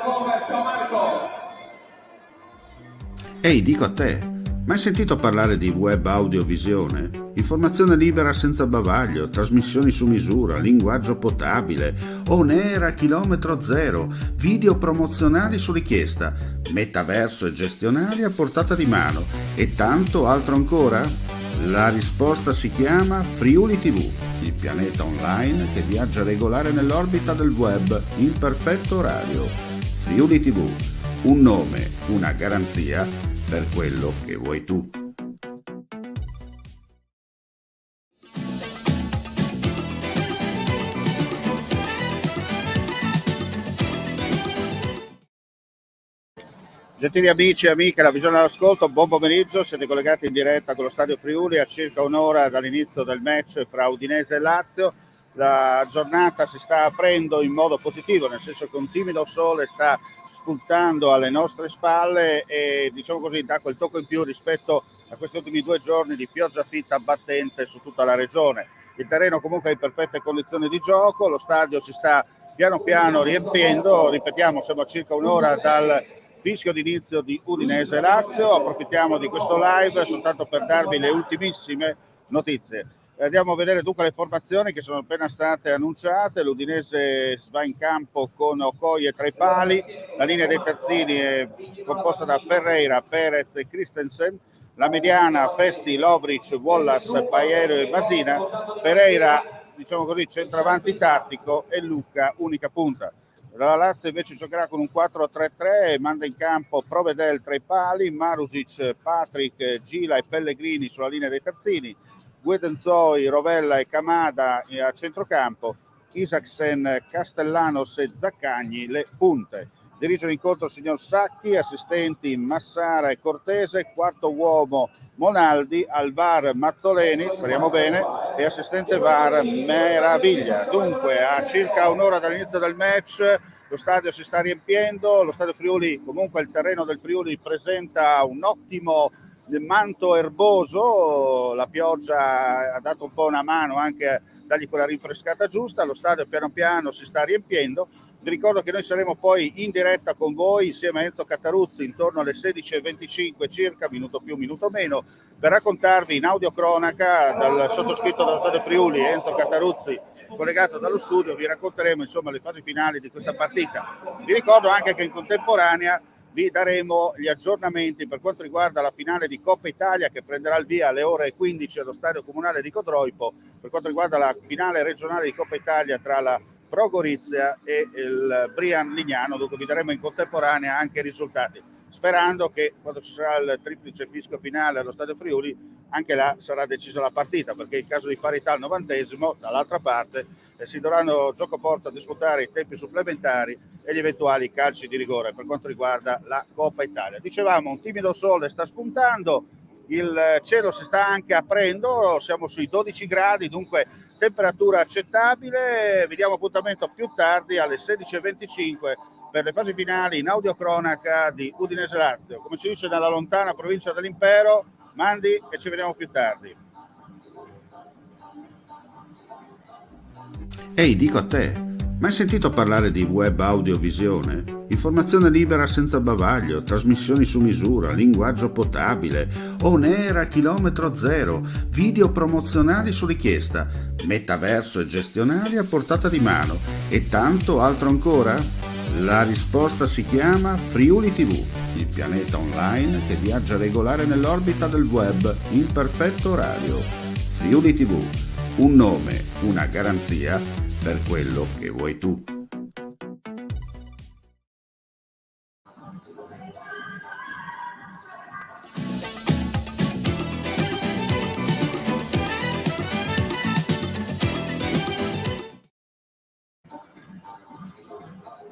Ciao Marco! Ehi, dico a te, mai sentito parlare di web audiovisione? Informazione libera senza bavaglio, trasmissioni su misura, linguaggio potabile, on air a chilometro zero, video promozionali su richiesta, metaverso e gestionali a portata di mano e tanto altro ancora? La risposta si chiama Friuli TV, il pianeta online che viaggia regolare nell'orbita del web in perfetto orario. Friuli TV, un nome, una garanzia per quello che vuoi tu. Gentili amici e amiche, la visione all'ascolto, buon pomeriggio, siete collegati in diretta con lo Stadio Friuli a circa un'ora dall'inizio del match fra Udinese e Lazio. La giornata si sta aprendo in modo positivo, nel senso che un timido sole sta spuntando alle nostre spalle e diciamo così dà quel tocco in più rispetto a questi ultimi 2 giorni di pioggia fitta battente su tutta la regione. Il terreno comunque è in perfette condizioni di gioco, lo stadio si sta piano piano riempiendo, ripetiamo siamo a circa un'ora dal fischio d'inizio di Udinese Lazio. Approfittiamo di questo live soltanto per darvi le ultimissime notizie. Andiamo a vedere dunque le formazioni che sono appena state annunciate. L'Udinese va in campo con Okoye tra i pali, la linea dei terzini è composta da Ferreira, Perez e Christensen, la mediana Festi, Lovric, Wallace, Paiero e Masina, Pereira diciamo così centravanti tattico e Lucca unica punta. La Lazio invece giocherà con un 4-3-3 e manda in campo Provedel tra i pali, Marusic, Patrick, Gila e Pellegrini sulla linea dei terzini, Guedenzoi, Rovella e Camada a centrocampo, Isaksen, Castellanos e Zaccagni le punte. Dirige l'incontro il signor Sacchi, assistenti Massara e Cortese, quarto uomo Monaldi, al VAR Mazzoleni, speriamo bene, e assistente VAR Meraviglia. Dunque a circa un'ora dall'inizio del match lo stadio si sta riempiendo, lo stadio Friuli, comunque il terreno del Friuli presenta un ottimo manto erboso, la pioggia ha dato un po' una mano anche a dargli quella rinfrescata giusta, lo stadio piano piano si sta riempiendo. Vi ricordo che noi saremo poi in diretta con voi insieme a Enzo Cattaruzzi intorno alle 16:25 circa, minuto più, minuto meno, per raccontarvi in audiocronaca dal sottoscritto dello Stadio Friuli, Enzo Cattaruzzi, collegato dallo studio, vi racconteremo insomma le fasi finali di questa partita. Vi ricordo anche che in contemporanea vi daremo gli aggiornamenti per quanto riguarda la finale di Coppa Italia che prenderà il via alle ore 15 allo Stadio Comunale di Codroipo, per quanto riguarda la finale regionale di Coppa Italia tra la Pro Gorizia e il Brian Lignano, dunque vi daremo in contemporanea anche i risultati, sperando che quando ci sarà il triplice fischio finale allo Stadio Friuli anche là sarà decisa la partita, perché in caso di parità al 90esimo dall'altra parte si dovranno gioco forza disputare i tempi supplementari e gli eventuali calci di rigore per quanto riguarda la Coppa Italia. Dicevamo, un timido sole sta spuntando, il cielo si sta anche aprendo, siamo sui 12 gradi, dunque temperatura accettabile. Vi diamo appuntamento più tardi alle 16:25 per le fasi finali in audiocronaca di Udinese Lazio. Come ci dice dalla lontana provincia dell'Impero, mandi e ci vediamo più tardi. Ehi, dico a te, mai sentito parlare di web audiovisione? Informazione libera senza bavaglio, trasmissioni su misura, linguaggio potabile, on air a chilometro zero, video promozionali su richiesta, metaverso e gestionali a portata di mano e tanto altro ancora? La risposta si chiama Friuli TV, il pianeta online che viaggia regolare nell'orbita del web in perfetto orario. Friuli TV, un nome, una garanzia per quello che vuoi tu.